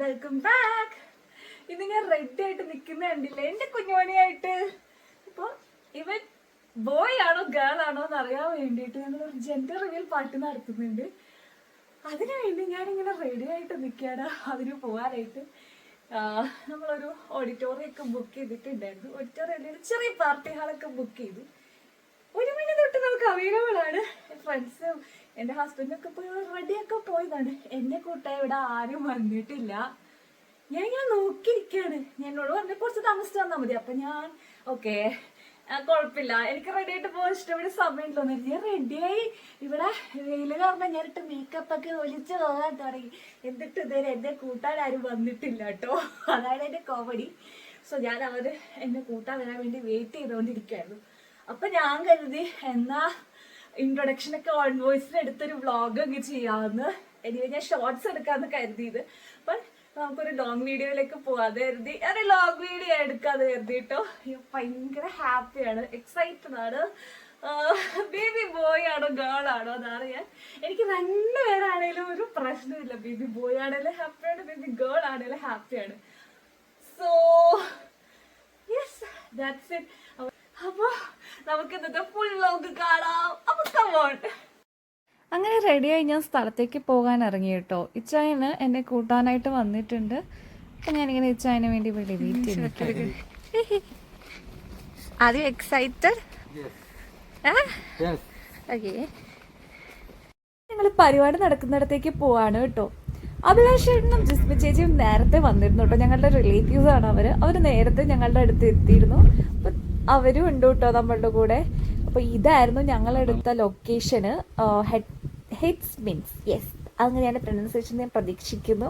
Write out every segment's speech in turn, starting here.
Welcome back. ഇന്ന് ഞാൻ ready ആയിട്ട് നിൽക്കുന്ന കണ്ടില്ലേ എന്റെ കുഞ്ഞുമണിയായിട്ട്. അപ്പോൾ ഇവൻ ബോയ് ആണോ ഗേൾ ആണോ എന്ന് അറിയാൻ വേണ്ടിയിട്ട് ഞങ്ങളൊരു ജെൻഡർ റിവീൽ പാർട്ടി നടത്തുന്നുണ്ട്. അതിനുവേണ്ടി ഞാനിങ്ങനെ റെഡി ആയിട്ട് നിൽക്കുകയാണ് അതിന് പോകാനായിട്ട്. നമ്മളൊരു ഓഡിറ്റോറിയം ബുക്ക് ചെയ്തിട്ടുണ്ടായിരുന്നു. ഓഡിറ്റോറിയം ചെറിയ പാർട്ടി ഹാളൊക്കെ ബുക്ക് ചെയ്തു. 1 മണി തൊട്ട് നമുക്ക് അവൈലബിൾ ആണ്. ഫ്രണ്ട്സും എൻ്റെ ഹസ്ബൻഡൊക്കെ പോയി റെഡിയൊക്കെ പോയതാണ്. എന്നെ കൂട്ടാൻ ഇവിടെ ആരും വന്നിട്ടില്ല. ഞാനിങ്ങനെ നോക്കിയിരിക്കുകയാണ്. എന്നോട് പറഞ്ഞ കുറച്ച് താമസിച്ച് വന്നാൽ മതി. അപ്പം ഞാൻ ഓക്കെ കുഴപ്പമില്ല, എനിക്ക് റെഡി ആയിട്ട് പോകാൻ ഇഷ്ടപ്പെട്ട സമയമുണ്ടോന്ന്. ഞാൻ റെഡിയായി ഇവിടെ വെയിൽ കാരണം ഞാനിട്ട് മേക്കപ്പ് ഒക്കെ ഒലിച്ച് പോകാൻ തുടങ്ങി. എന്നിട്ട് ഇതുവരെ എന്നെ കൂട്ടാൻ ആരും വന്നിട്ടില്ല കേട്ടോ. അതാണ് എൻ്റെ കോമഡി. സോ ഞാൻ അവര് എന്നെ കൂട്ടാൻ വരാൻ വേണ്ടി വെയിറ്റ് ചെയ്തുകൊണ്ടിരിക്കുകയായിരുന്നു. അപ്പൊ ഞാൻ കരുതി എന്നാ ഇൻട്രൊഡക്ഷൻ ഒക്കെ ഓൺ വോയിസിൽ എടുത്തൊരു വ്ളോഗ് ഒക്കെ ചെയ്യാമെന്ന്. എനിക്ക് ഞാൻ ഷോർട്സ് എടുക്കാന്ന് കരുതിയത്. അപ്പൊ നമുക്കൊരു ലോങ് വീഡിയോയിലേക്ക് പോവാതെ കരുതി ഞാൻ ലോങ് വീഡിയോ എടുക്കാതെ കരുതിട്ടോ. ഭയങ്കര ഹാപ്പിയാണ്, എക്സൈറ്റഡ് ആണ്. ബേബി ബോയ് ആണോ ഗേൾ ആണോ എന്നറിയാൻ. എനിക്ക് 2 പേരാണേലും ഒരു പ്രശ്നമില്ല. ബേബി ബോയ് ആണേലും ഹാപ്പിയാണ്, ബേബി ഗേൾ ആണേലും ഹാപ്പിയാണ്. So yes, that's it. അപ്പൊ നമുക്ക് ഇന്നത്തെ ഫുൾ വ്ലോഗ് കാണാം. അപ്പൊ കമോൺ. അങ്ങനെ റെഡിയായി ഞാൻ സ്ഥലത്തേക്ക് പോകാൻ ഇറങ്ങി കേട്ടോ. ഇച്ചായന് എന്നെ കൂട്ടാനായിട്ട് വന്നിട്ടുണ്ട്. അപ്പൊ ഞാനിങ്ങനെ ഇച്ചായന് വേണ്ടി ഇവിടെ വെയിറ്റ് ചെയ്തിട്ട് ആദ്യം എക്സൈറ്റഡ്. ഓക്കെ, ഞങ്ങൾ പരിപാടി നടക്കുന്നിടത്തേക്ക് പോവാണ് കേട്ടോ. അഭിലാഷേട്ടനും ജിസ്മി ചേച്ചിയും നേരത്തെ വന്നിരുന്നു കേട്ടോ. ഞങ്ങളുടെ റിലേറ്റീവ്സ് ആണ് അവർ നേരത്തെ ഞങ്ങളുടെ അടുത്ത് എത്തിയിരുന്നു. അപ്പൊ അവരും ഉണ്ട് കേട്ടോ നമ്മളുടെ കൂടെ. അപ്പോൾ ഇതായിരുന്നു ഞങ്ങളെടുത്ത ലൊക്കേഷന്. ഹെഡ്സ് മീൻസ് യെസ്, അങ്ങനെയാണ് പ്രൊനൗൺസിയേഷൻ ഞാൻ പ്രതീക്ഷിക്കുന്നു.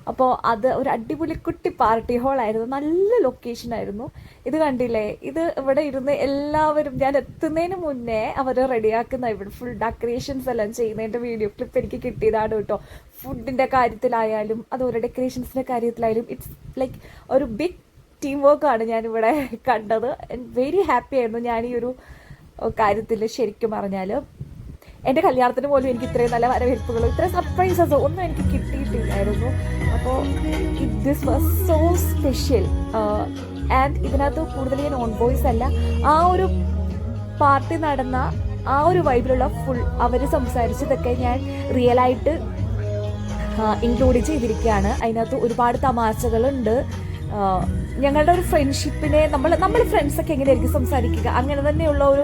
അപ്പോൾ അത് ഒരു അടിപൊളി കുട്ടി പാർട്ടി ഹോളായിരുന്നു. നല്ല ലൊക്കേഷൻ ആയിരുന്നു. ഇത് കണ്ടില്ലേ, ഇത് ഇവിടെ ഇരുന്ന് എല്ലാവരും ഞാൻ എത്തുന്നതിന് മുന്നേ അവർ റെഡിയാക്കുന്ന ഇവിടെ ഫുൾ ഡെക്കറേഷൻസ് എല്ലാം ചെയ്യുന്നതിൻ്റെ വീഡിയോ ക്ലിപ്പ് എനിക്ക് കിട്ടിയതാണ് കേട്ടോ. ഫുഡിൻ്റെ കാര്യത്തിലായാലും അതുപോലെ ഡെക്കറേഷൻസിൻ്റെ കാര്യത്തിലായാലും ഇറ്റ്സ് ലൈക്ക് ഒരു ബിഗ് ടീം വർക്കാണ് ഞാനിവിടെ കണ്ടത്. വെരി ഹാപ്പി ആയിരുന്നു ഞാൻ ഈ ഒരു കാര്യത്തിൽ. ശരിക്കും പറഞ്ഞാൽ എൻ്റെ കല്യാണത്തിന് പോലും എനിക്ക് ഇത്രയും നല്ല വരവേൽപ്പുകളും ഇത്രയും സർപ്രൈസസ് ഒന്നും എനിക്ക് കിട്ടിയിട്ടില്ലായിരുന്നു. അപ്പോൾ this was so special. And ഇതിനകത്ത് കൂടുതൽ ഞാൻ ഓൺ വോയിസ് അല്ല, ആ ഒരു പാർട്ടി നടന്ന ആ ഒരു വൈബിലുള്ള ഫുൾ അവർ സംസാരിച്ചതൊക്കെ ഞാൻ റിയലായിട്ട് ഇൻക്ലൂഡ് ചെയ്തിരിക്കുകയാണ്. അതിനകത്ത് ഒരുപാട് തമാശകളുണ്ട്. ഞങ്ങളുടെ ഒരു ഫ്രണ്ട്ഷിപ്പിനെ നമ്മൾ ഫ്രണ്ട്സൊക്കെ എങ്ങനെയായിരിക്കും സംസാരിക്കുക, അങ്ങനെ തന്നെയുള്ള ഒരു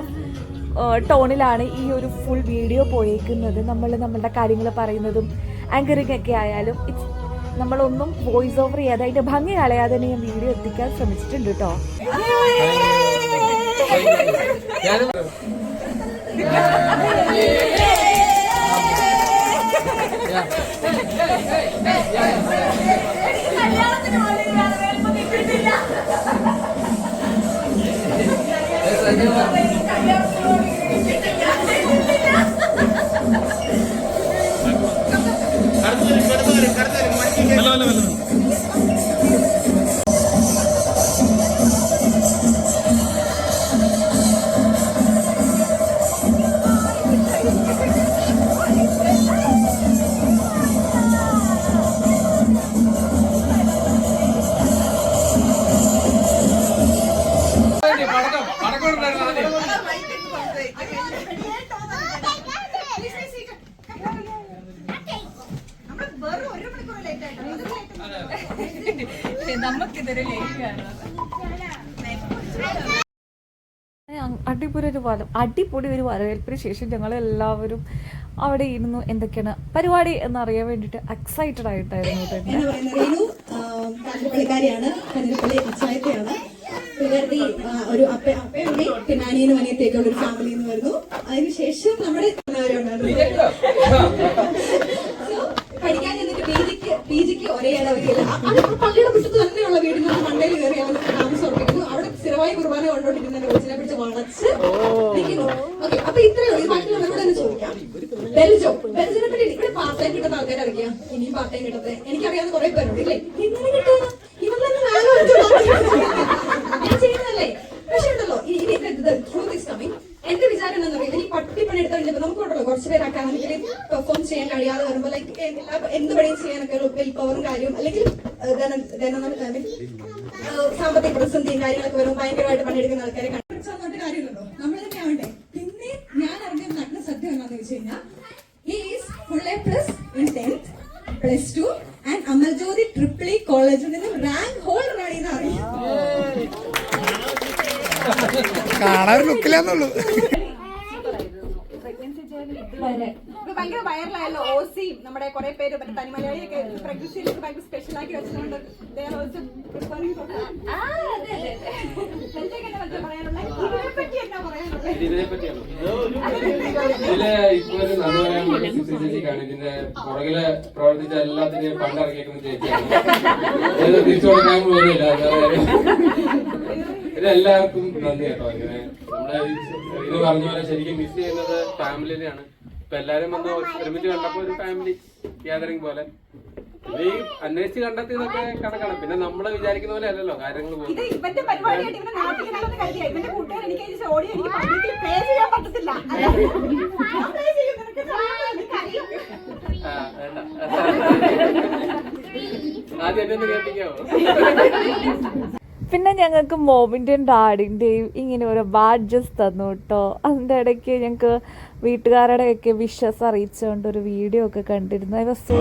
ടോണിലാണ് ഈ ഒരു ഫുൾ വീഡിയോ പോയേക്കുന്നത്. നമ്മളുടെ കാര്യങ്ങൾ പറയുന്നതും ആങ്കറിങ് ഒക്കെ ആയാലും നമ്മളൊന്നും വോയിസ് ഓവർ ചെയ്യാതെ അതിൻ്റെ ഭംഗി കളയാതെ തന്നെ ഞാൻ വീഡിയോ എത്തിക്കാൻ ശ്രമിച്ചിട്ടുണ്ട് കേട്ടോ. അടിപൊളി ഒരു വരവേൽപ്പിന് ശേഷം ഞങ്ങൾ എല്ലാവരും അവിടെ ഇരുന്നു. എന്തൊക്കെയാണ് പരിപാടി എന്നറിയാൻ വേണ്ടിയിട്ട് എക്സൈറ്റഡ് ആയിട്ടായിരുന്നു. പുലർത്തി ഒരു അപ്പയുണ്ട്, പിന്നാനിയും അനിയത്തേക്കുള്ള ഒരു ഫാമിലി എന്ന് വരുന്നു. അതിനുശേഷം നമ്മുടെ പഠിക്കാൻ ചെന്നിട്ട് പി ജിക്ക് ഒരേ ഇടവരില്ല. അത് പള്ളിയുടെ മുറ്റത്ത് തന്നെയുള്ള വീടിന് മണ്ടയിൽ കയറി അവർ താമസം ഉറപ്പിക്കുന്നു. അവിടെ സ്ഥിരമായി കുർബാന കൊണ്ടോണ്ടിരിക്കുന്ന കൊച്ചിനെ പിടിച്ച് വളച്ച് നിൽക്കുന്നു. ഓക്കെ, അപ്പൊ ഇത്രയേ ഉള്ളൂ. ബാക്കിയുള്ളവരോട് തന്നെ ചോദിക്കാം. ബെൽജിനെ പറ്റി ഇവിടെ പാർട്ട് ടൈം കിട്ടുന്ന ആൾക്കാർ അറിയാം. ഇനിയും പാർട്ട് ടൈം കിട്ടത്തെ എനിക്കറിയാവുന്ന കുറെ പേരുണ്ട് ഇല്ലേ. എങ്ങനെ കിട്ടുക? ഇവർ തന്നെ ഞാൻ ചെയ്യുന്നതല്ലേ. പക്ഷെ ഉണ്ടല്ലോ ട്രൂത്ത് ഈസ് കമ്മിങ്. എന്റെ വിചാരം എന്താ പറയുക, ഈ പട്ടിപ്പണി എടുത്താൽ നമുക്ക് ഉണ്ടല്ലോ കുറച്ച് പേര് അക്കാദമിക്കലി പെർഫോം ചെയ്യാൻ കഴിയാതെ വരുമ്പോൾ ലൈക്ക് എന്ത് പണിയും ചെയ്യാനൊക്കെ വിൽ പവറും കാര്യവും അല്ലെങ്കിൽ സാമ്പത്തിക പ്രതിസന്ധിയും കാര്യങ്ങളൊക്കെ വരുമ്പോൾ ഭയങ്കരമായിട്ട് പണിയെടുക്കുന്ന ആൾക്കാരെ കണ്ടിട്ട് കാര്യമില്ലല്ലോ നമ്മൾ തന്നെ ആവണ്ടേ. പിന്നെ ഞാൻ അറിഞ്ഞ നഗ്ന സത്യം എന്താണെന്ന് വെച്ച് കഴിഞ്ഞാൽ full A+ in 10th, +2 and Amal Jyothi triple കോളേജിൽ നിന്ന് റാങ്ക് ഹോൾഡർ ആണ് എന്ന് അറിയാം. കാണാൻ ലുക്കില്ലാന്നുള്ളൂ. ഭയങ്കര വൈറലായല്ലോ ഓസിയും നമ്മുടെ കുറെ പേര് മറ്റേ തനിമലയാളിയൊക്കെ പ്രഗ്നൻസിയിൽ ഭയങ്കര സ്പെഷ്യൽ ആക്കി വെച്ചുകൊണ്ട് ഇതിന്റെ പുറകില് പ്രവർത്തിച്ച എല്ലാത്തിന്റെയും പണ്ടിറക്കിയേക്കുന്ന ചേച്ചിയാണ്. തിരിച്ചു കൊടുക്കാൻ പോകുന്നില്ല. ഇതെല്ലാവർക്കും നന്ദി കേട്ടോ. ഇങ്ങനെ നമ്മുടെ ഇത് പറഞ്ഞ പോലെ ശരിക്കും മിസ് ചെയ്യുന്നത് ഫാമിലിനെയാണ്. ഇപ്പൊ എല്ലാരും വന്ന് ഒരുമിച്ച് കണ്ടപ്പോ ഒരു ഫാമിലി ഗ്യാതറിംഗ് പോലെ. ഈ അന്വേഷിച്ച് കണ്ടെത്തിയതൊക്കെ കണക്കാണ്. പിന്നെ നമ്മള് വിചാരിക്കുന്ന പോലെ അല്ലല്ലോ കാര്യങ്ങൾ പോകുന്നത്. ആദ്യം എന്നെ ഒന്ന് കേൾപ്പിക്കാവോ? പിന്നെ ഞങ്ങൾക്ക് മോമിൻ്റെയും ഡാഡിൻ്റെയും ഇങ്ങനെ ഓരോ ബാഡ്ജസ് തന്നു കേട്ടോ. അതിൻ്റെ ഇടയ്ക്ക് ഞങ്ങൾക്ക് വീട്ടുകാരുടെയൊക്കെ വിഷസ് അറിയിച്ചുകൊണ്ട് ഒരു വീഡിയോ ഒക്കെ കണ്ടിരുന്നു. അത് സോ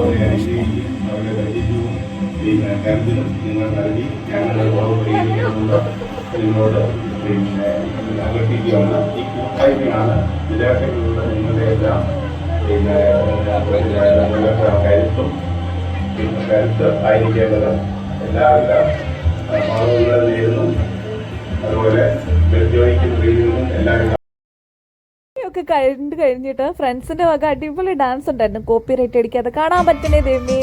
ആയിരിക്കേണ്ടത് എല്ലാവിധ അതുപോലെ എല്ലാവരും ഒക്കെ കഴിഞ്ഞിട്ട് ഫ്രണ്ട്സിന്റെ വക അടിപൊളി ഡാൻസ് ഉണ്ടായിരുന്നു. കോപ്പി റൈറ്റ് അടിക്കാതെ കാണാൻ പറ്റണേ ദേവി.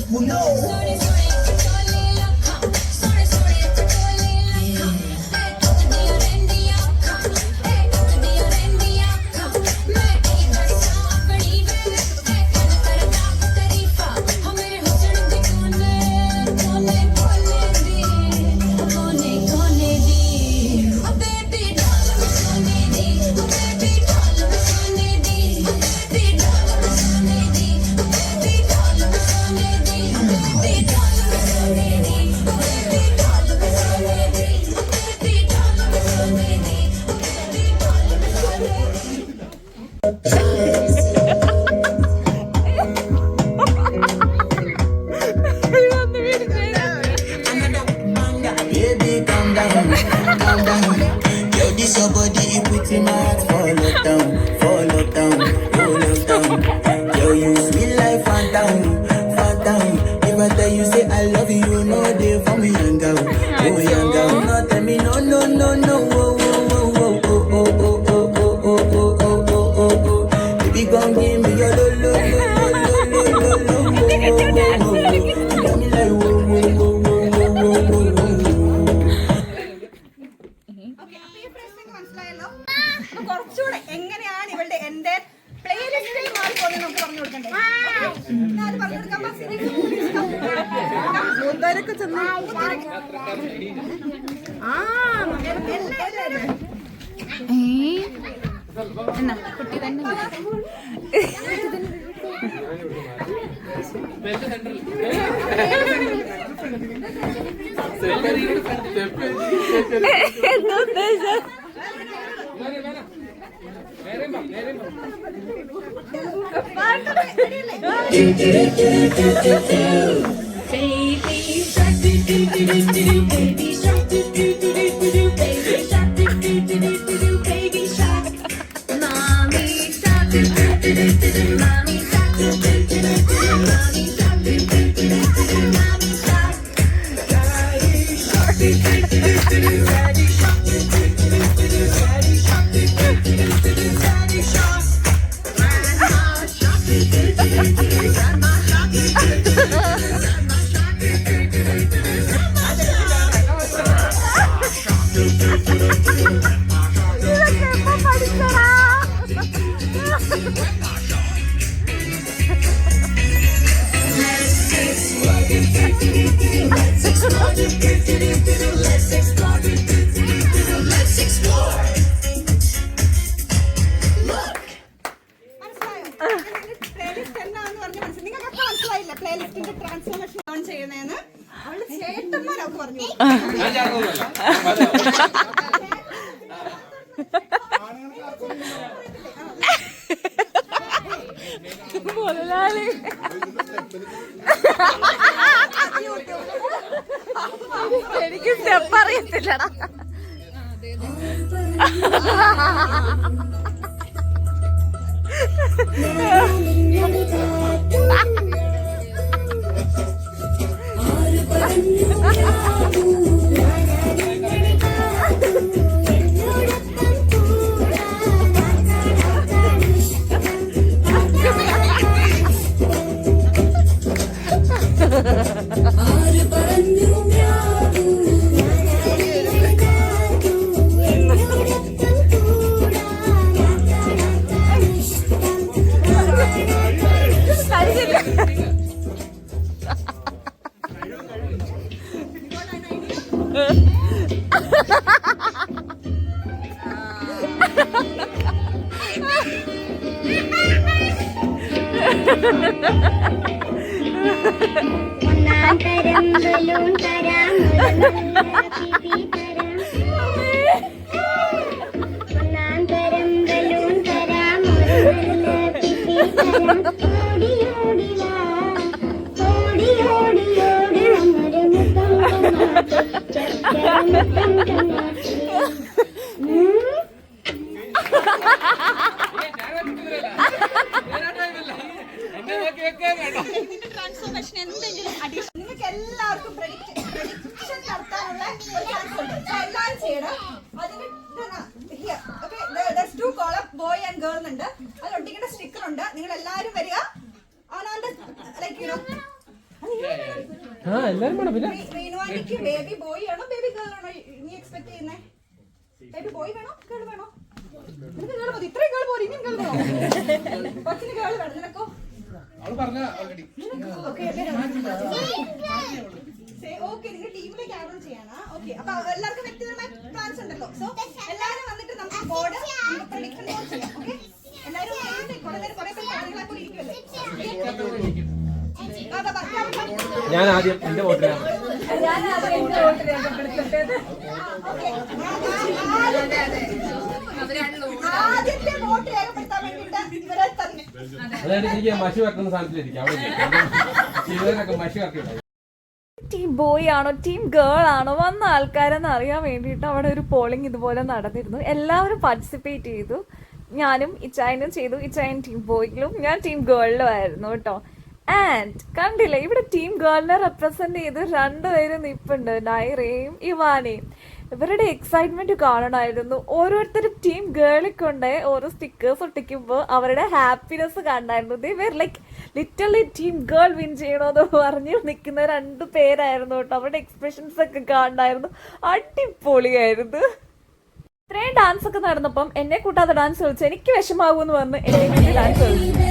Well, no. yanga, oh yanga. No tell me no no no no, oh oh oh oh oh oh oh oh oh oh oh oh oh. Baby gon' give me your lo lo lo lo lo lo lo. You got me like whoa whoa whoa whoa whoa whoa whoa. Okay, അപ്പൊ ഈ പ്രശ്നം മനസ്സിലായല്ലോ. അപ്പൊ കുറച്ചുകൂടെ എങ്ങനെയാണ് ഇവളുടെ എന്റെ പ്ലേലിസ്റ്റിൽ മാറിപ്പോയി നമുക്ക് പറഞ്ഞു കൊടുക്കണ്ടേ? ഞാൻ പറഞ്ഞു കൊടുക്കാം. മുതലൊക്കെ ചെന്ന് എന്നാ കുട്ടി തന്നെ പ്ലേലിസ്റ്റിന്റെ ട്രാൻസ്ഫോർമേഷൻ ഓൺ ചെയ്യുന്നതെന്ന് അവളുടെ ചേട്ടന്മാരൊക്കെ പറഞ്ഞു. എനിക്ക് സ്റ്റെപ്പ് അറിയത്തില്ലടാ. ട്രാൻസ്ഫോർമേഷൻ എന്തെങ്കിലും അഡീഷൻ നിങ്ങൾക്ക് എല്ലാവർക്കും പ്രഡിക്ഷൻ നടത്താനുള്ള ഒരു ചാൻസ് ഉണ്ട്. എല്ലാവരും ചെയ്യണം. അതിന് two column boy and girl ഉണ്ട്. അതിൽ ഒട്ടിക്കേണ്ട സ്റ്റിക്കർ ഉണ്ട്. നിങ്ങൾ എല്ലാവരും വരിക. അവനവന്റെ ലൈക്ക് റീനുവാനിക്ക് ബേബി ബോയ് ആണോ ബേബി ഗേൾ ആണോ നീ എക്സ്പെക്ട് ചെയ്യുന്നേ? ബേബി ബോയ് വേണോ ഗേൾ വേണോ? നിനക്ക് ഗേൾ മതി. ഇത്രയും ഗേൾ പോയി. ഇനിയും ഗേൾ വേണോ? കൊച്ചിന് ഗേൾ വേണം. നിനക്കോ? ഓക്കെ നിങ്ങൾ ടീമിലേക്ക് ആഡ് ചെയ്യാനാ? ഓക്കെ. അപ്പൊ എല്ലാവർക്കും വ്യക്തിപരമായ പ്ലാൻസ് ഉണ്ടല്ലോ. സോ എല്ലാവരും വന്നിട്ട് നമുക്ക് ബോർഡ് പ്രഡിക്ഷൻ ബോർഡ് ചെയ്യാം. ഓക്കെ. എല്ലാവരും കുറെ നേരം കുറെ പേര് കാര്യങ്ങളൊക്കെ ഇരിക്കുമല്ലേ? ഞാൻ ആദ്യം എന്റെ വോട്ട് ആദ്യത്തെ വോട്ട് രേഖപ്പെടുത്താൻ വേണ്ടിട്ട് ഇവരെ തന്നെ അതായത് എനിക്ക് മഷി വെക്കുന്ന സാധനത്തിലിരിക്കും. അവിടെ മഷി വെക്കില്ല. ടീം ബോയ് ആണോ ടീം ഗേൾ ആണോ വന്ന ആൾക്കാരെന്ന് അറിയാൻ വേണ്ടിയിട്ട് അവിടെ ഒരു പോളിംഗ് ഇതുപോലെ നടന്നിരുന്നു. എല്ലാവരും പാർട്ടിസിപ്പേറ്റ് ചെയ്തു. ഞാനും ഇച്ചായനും ചെയ്തു. ഇച്ചായൻ ടീം ബോയിലും ഞാൻ ടീം ഗേളിലും ആയിരുന്നു കേട്ടോ. ആൻഡ് കണ്ടില്ലേ ഇവിടെ ടീം ഗേളിനെ റെപ്രസെന്റ് ചെയ്ത് രണ്ടുപേരും നിപ്പുണ്ട്, നൈറയും ഇവാനയും. ഇവരുടെ എക്സൈറ്റ്മെന്റ് കാണണമായിരുന്നു. ഓരോരുത്തരും ടീം ഗേളിൽ കൊണ്ട് ഓരോ സ്റ്റിക്കേഴ്സ് ഒട്ടിക്കുമ്പോൾ അവരുടെ ഹാപ്പിനെസ് കാണായിരുന്നു. They were like literally team girl win ചെയ്യണമെന്ന് പറഞ്ഞ് നിൽക്കുന്ന 2 പേരായിരുന്നു കേട്ടോ. അവരുടെ എക്സ്പ്രഷൻസ് ഒക്കെ കാണായിരുന്നു, അടിപൊളിയായിരുന്നു. ഇത്രയും ഡാൻസ് ഒക്കെ നടന്നപ്പം എന്നെ കൂട്ടാതെ ഡാൻസ് കളിച്ചു, എനിക്ക് വിഷമാകുമെന്ന് പറഞ്ഞ് എന്നെ കൂട്ടി ഡാൻസ് കളിച്ചു.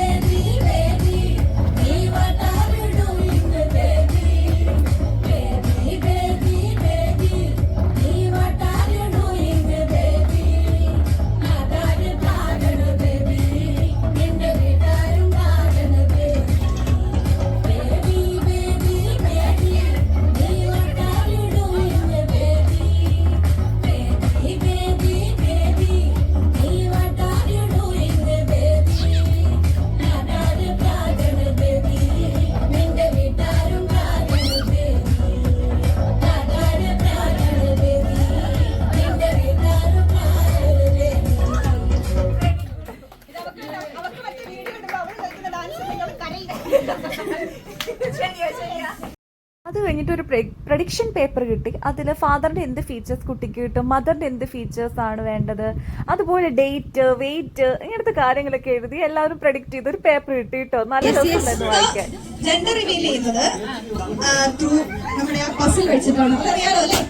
അത് കഴിഞ്ഞിട്ട് ഒരു പ്രഡിക്ഷൻ പേപ്പർ കിട്ടി. അതിൽ ഫാദറിന്റെ എന്ത് ഫീച്ചേഴ്സ് കുട്ടിക്ക് കിട്ടും, മദറിന്റെ എന്ത് ഫീച്ചേഴ്സ് ആണ് വേണ്ടത്, അതുപോലെ ഡേറ്റ്, വെയിറ്റ്, ഇങ്ങനത്തെ കാര്യങ്ങളൊക്കെ എഴുതി എല്ലാവരും പ്രഡിക്റ്റ് ചെയ്ത് ഒരു പേപ്പർ കിട്ടി കേട്ടോ. നല്ല രസമുണ്ടായിരുന്നു വായിക്കാൻ. ജെൻഡർ റിവീൽ ചെയ്യുന്നത് ത്രൂ നമ്മുടെ ആ പസിൽ വെച്ചിട്ടാണ്. അറിയാലോ അല്ലേ?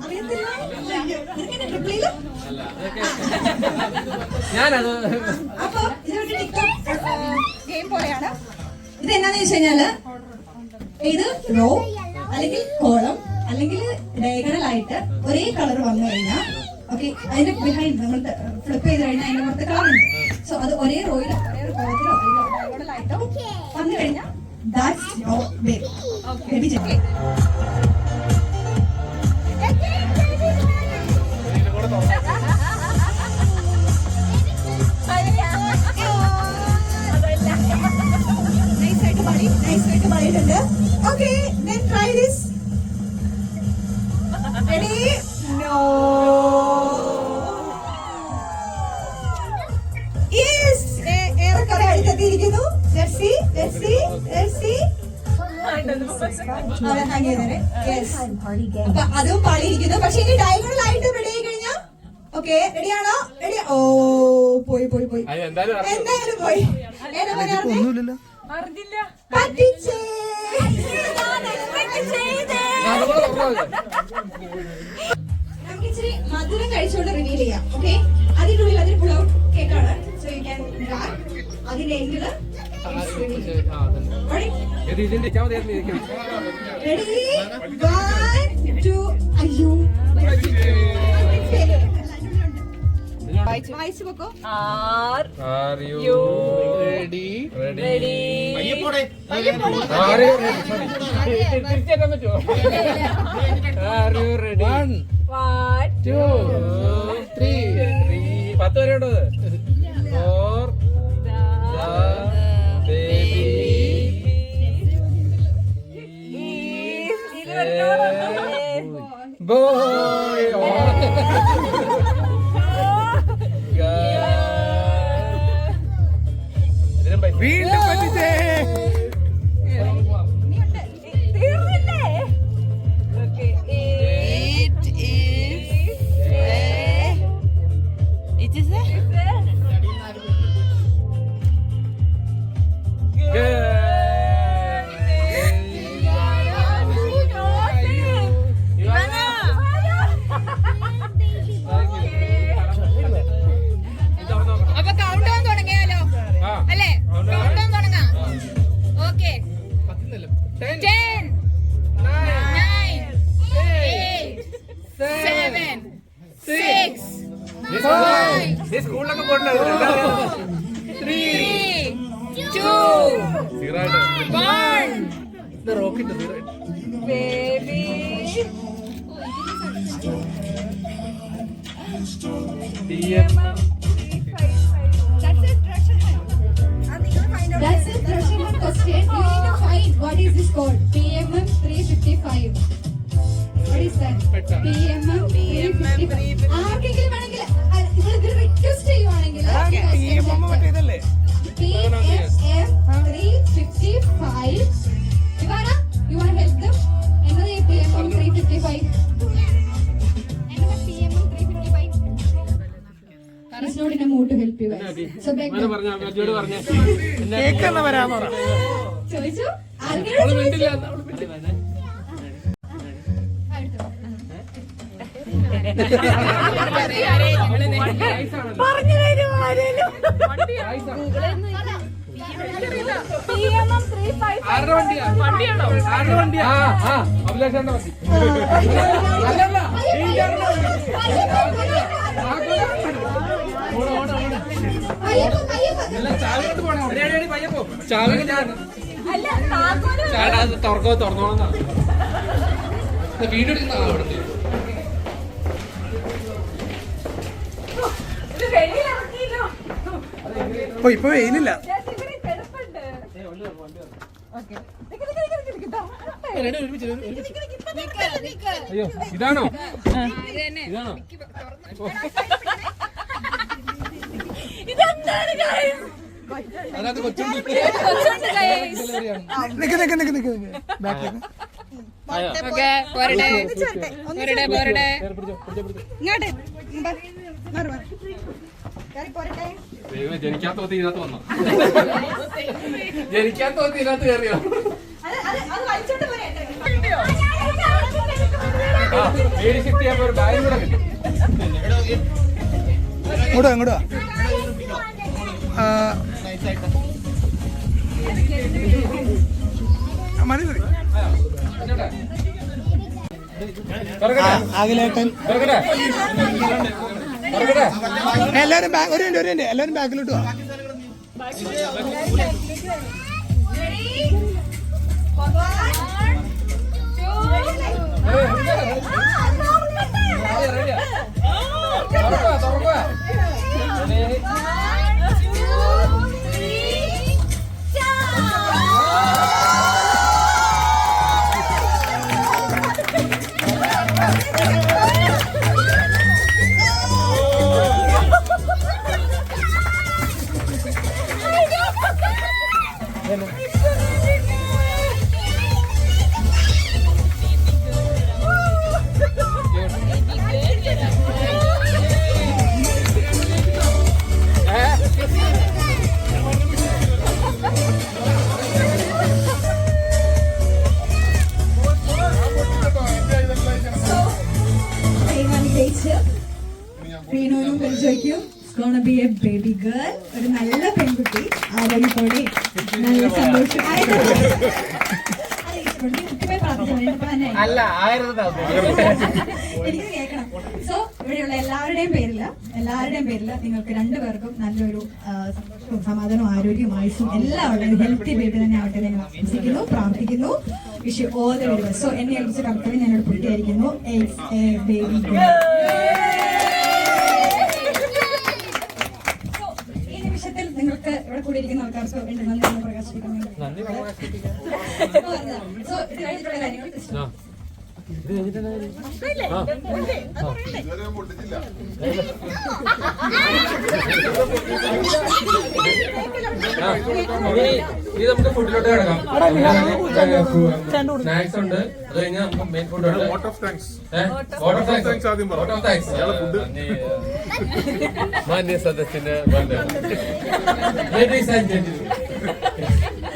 അറിയത്തില്ല. അപ്പൊ ഇതൊരു ടിക്ടോക്ക് ഗെയിം പോലെയാണ്. ഇത് എന്നാന്ന് വെച്ച് കഴിഞ്ഞാല് ഇത് റോ അല്ലെങ്കിൽ കോളം അല്ലെങ്കിൽ ഡയഗണൽ ആയിട്ട് ഒരേ കളർ വന്നു കഴിഞ്ഞാൽ, ഓക്കെ, അതിന്റെ ബിഹൈൻഡ് നമ്മൾ ഫ്ലിപ്പ് ചെയ്ത് കഴിഞ്ഞാൽ അതിന്റെ പുറത്ത് കളർ ഉണ്ട്. സോ അത് ഒരേ റോയിലോ ഒരേ ഒരു കോളത്തിലോ ഡയഗണൽ ആയിട്ടോ വന്നു കഴിഞ്ഞാൽ that's your baby. Baby check. നൈസായിട്ട് പാടിയിട്ടുണ്ട്. Okay, then try this. Ready? No. Yes. ഏറെക്കുറെ അടുത്തെത്തിയിരിക്കുന്നു. Let's see. അവിടെ ഹാങ് ചെയ്തേരെ. Yes. അപ്പൊ അതും പാടിയിരിക്കുന്നു. പക്ഷെ ഇനി ഡയഗണൽ ആയിട്ട് റെഡി ആയി കഴിഞ്ഞാൽ, ഓക്കെ, റെഡിയാണോ? റെഡി. ഓ, പോയി എന്തായാലും പോയി. ഏതാ പറയാറുണ്ട്? ഒന്നുമില്ലല്ലോ. പറ്റിച്ചേ. നമുക്ക് ഇച്ചിരി മധുരം കഴിച്ചുകൊണ്ട് റിവീൽ ചെയ്യാം. ഓക്കെ, അതിന്റെ ഉള്ളിൽ അതൊരു പുൾ ഔട്ട് കേക്കാണ്. സോ യു ക്യാൻ ഗ്രാബ് അതിന്റെ എൻഡില്. റെഡി? 1 2. അയ്യോ, വായിച്ചു വെക്കോ. Are you ready? Are you ready? 1 2 3 10 വരെ ഉണ്ടോ? 4 boy. വീണ്ടും പറ്റിച്ചേ. അപ്പൊ കൗണ്ട് ഡൗൺ തുടങ്ങിയാലോ അല്ലേ? കൗണ്ട് ഡൗൺ തുടങ്ങാം. ഓക്കെ, 10 9 8 7 6 5 സ്കൂളിലൊക്കെ പോയിട്ട് 3 2 1 rocket baby That's it. Russian question. You need to find what is this called. PMM 355. What is that? PMM 355. ആർക്കെങ്കിലും വേണമെങ്കിൽ ഇത് റിക്വസ്റ്റ് ചെയ്യുവാണെങ്കിൽ മറ്റേതല്ലേ? PMM 355 mood to help you guys. So back then. ചോദിച്ചു ആർക്കെങ്കിലും തുറന്നോളാം video എടുക്കുന്ന അവിടുത്തെ ഇപ്പൊ വെയിലില്ല. അയ്യോ ഇതാണോ ഇതാണോ അതിനകത്ത് കൊച്ചുണ്ട് ബാക്കിലേക്ക് ജനിക്കാൻ തോന്നി ഇതിനകത്ത് വന്നോ ജനിക്കാൻ തോന്നി ഇതിനകത്ത് കയറിയോ വീട് ഷിഫ്റ്റ് ചെയ്യാൻ ഒരു ബാഗ് കൂടെ കിട്ടി അങ്ങോട്ടോ മതി മതി. അഖിലേട്ടൻ എല്ലാരും ഒരു മിനിറ്റ് എല്ലാരും ബാക്കിലോട്ട് വാ. റീനോനും പരിചയിക്കും. It's gonna be a baby girl. ഒരു നല്ല പെൺകുട്ടി ആരോഗ്യത്തോടെ നല്ല സന്തോഷം എനിക്ക് കേൾക്കണം. സോ ഇവിടെയുള്ള എല്ലാവരുടെയും പേരില് നിങ്ങൾക്ക് രണ്ടുപേർക്കും നല്ലൊരു സന്തോഷവും സമാധാനവും ആരോഗ്യവും ആയുസ്സും എല്ലാം ഉള്ള ഒരു ഹെൽത്തി ബേബി തന്നെ ആവട്ടെ ഞാൻ ആശംസിക്കുന്നു, പ്രാർത്ഥിക്കുന്നു. Wish all the very best. So എന്നെ ഏൽപ്പിച്ച കർത്തവ്യം ഞാനോട് പൂർത്തിയായിരിക്കുന്നു. Baby girl. നിങ്ങൾക്ക് ഇവിടെ കൂടിയിരിക്കുന്ന ആൾക്കാർക്ക് എന്റെ നന്ദി ഒന്ന് പ്രകാശിപ്പിക്കാൻ സോ ഇത് കഴിഞ്ഞിട്ടുള്ള കാര്യങ്ങൾ ഇനി നമുക്ക് ഫുഡിലോട്ട് കിടക്കാം. സ്നാക്സ് ഉണ്ട്, അത് കഴിഞ്ഞാൽ നമുക്ക് മെയിൻ ഫുഡ് ഉണ്ട്. മാന്യ സദസ്സിന്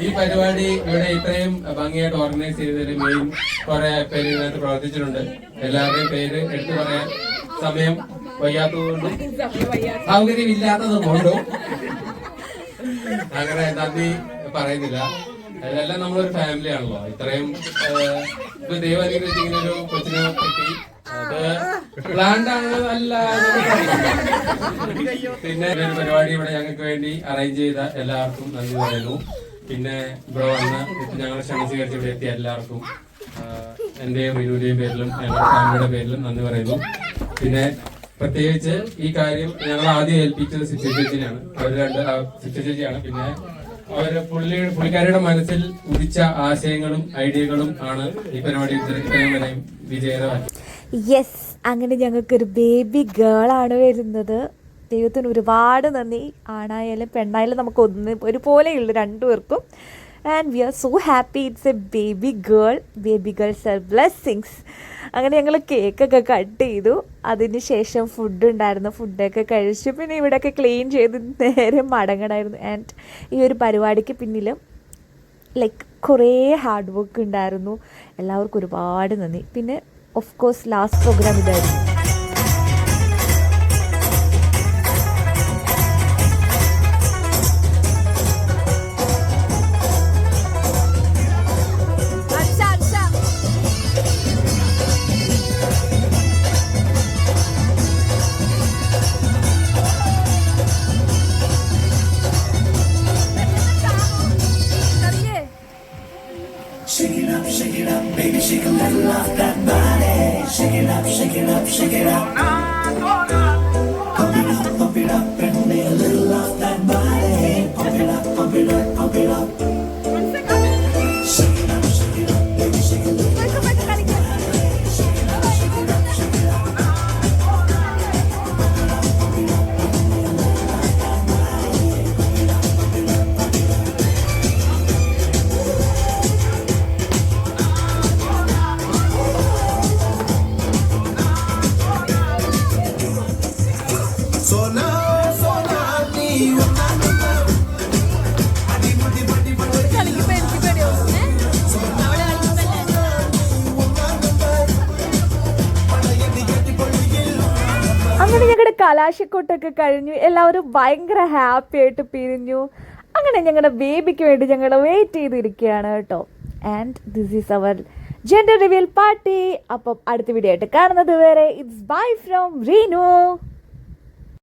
ഈ പരിപാടി ഇവിടെ ഇത്രയും ഭംഗിയായിട്ട് ഓർഗനൈസ് ചെയ്തതിൽ മെയിൻ കുറെ പേര് ഇതിനകത്ത് പ്രവർത്തിച്ചിട്ടുണ്ട്. എല്ലാവരുടെയും പേര് എടുത്തു പറയാൻ സമയം വയ്യാത്തതുകൊണ്ടും സൗകര്യമില്ലാത്തതും കൊണ്ടും അങ്ങനെ നന്ദി പറയുന്നില്ല. അതെല്ലാം നമ്മളൊരു ഫാമിലി ആണല്ലോ. ഇത്രയും ഇപ്പൊ ദൈവം അനുഗ്രഹിച്ച് ഇങ്ങനെ ഒരു കൊച്ചിനെ കിട്ടി. അത് പ്ലാൻഡ് ആണ് അല്ല. പിന്നെ ഒരു പരിപാടി ഇവിടെ ഞങ്ങൾക്ക് വേണ്ടി അറേഞ്ച് ചെയ്ത എല്ലാവർക്കും നന്ദി പറയുന്നു. പിന്നെ ഇവിടെ വന്ന് ഞങ്ങളെ ക്ഷണിച്ച് ഇവിടെ എത്തിയ എല്ലാവർക്കും എന്റെയും റിനുവിന്റെയും പേരിലും ഞങ്ങളുടെ ഫാമിലിയുടെ പേരിലും നന്ദി പറയുന്നു. പിന്നെ പ്രത്യേകിച്ച് ഈ കാര്യം ഞങ്ങൾ ആദ്യം ഏൽപ്പിച്ചത് സിസ്റ്റ ചേച്ചിയാണ്. അവർ സിസ്റ്റ ചേച്ചിയാണ്. പിന്നെ അവര് പുള്ളിക്കാരിയുടെ മനസ്സിൽ ഉദിച്ച ആശയങ്ങളും ഐഡിയകളും ആണ് ഈ പരിപാടി ഇത്രയും വരെ വിജയകരമായി. യെസ്, അങ്ങനെ ഞങ്ങൾക്കൊരു ബേബി ഗേൾ ആണ് വരുന്നത്. ദൈവത്തിന് ഒരുപാട് നന്ദി. ആണായാലും പെണ്ണായാലും നമുക്ക് ഒരുപോലെയുള്ള രണ്ടുപേർക്കും and we are so happy. It's a baby girls are blessings. അങ്ങനെ ഞങ്ങൾ കേക്കൊക്കെ കട്ട് ചെയ്തു. അതിന് ശേഷം ഫുഡ് ഉണ്ടായിരുന്നു, ഫുഡൊക്കെ കഴിച്ചു. പിന്നെ ഇവിടെയൊക്കെ ക്ലീൻ ചെയ്ത് നേരെ മടങ്ങണമായിരുന്നു. ആൻഡ് ഈ ഒരു പരിപാടിക്ക് പിന്നിൽ ലൈക്ക് കുറേ ഹാർഡ് വർക്ക് ഉണ്ടായിരുന്നു. എല്ലാവർക്കും ഒരുപാട് നന്ദി. പിന്നെ ഓഫ് കോഴ്സ് ലാസ്റ്റ് പ്രോഗ്രാം ഇതായിരുന്നു. അങ്ങനെ ഞങ്ങളുടെ കലാശക്കൊട്ടൊക്കെ കഴിഞ്ഞു. എല്ലാവരും ഭയങ്കര ഹാപ്പി ആയിട്ട് പിരിഞ്ഞു. അങ്ങനെ ഞങ്ങളുടെ ബേബിക്ക് വേണ്ടി ഞങ്ങൾ വെയിറ്റ് ചെയ്തിരിക്കുകയാണ് കേട്ടോ. And this is our gender reveal party. അപ്പം അടുത്ത വീഡിയോ ആയിട്ട് കാണുന്നത് വരെ ഇറ്റ്സ് ബൈ ഫ്രം റീനു.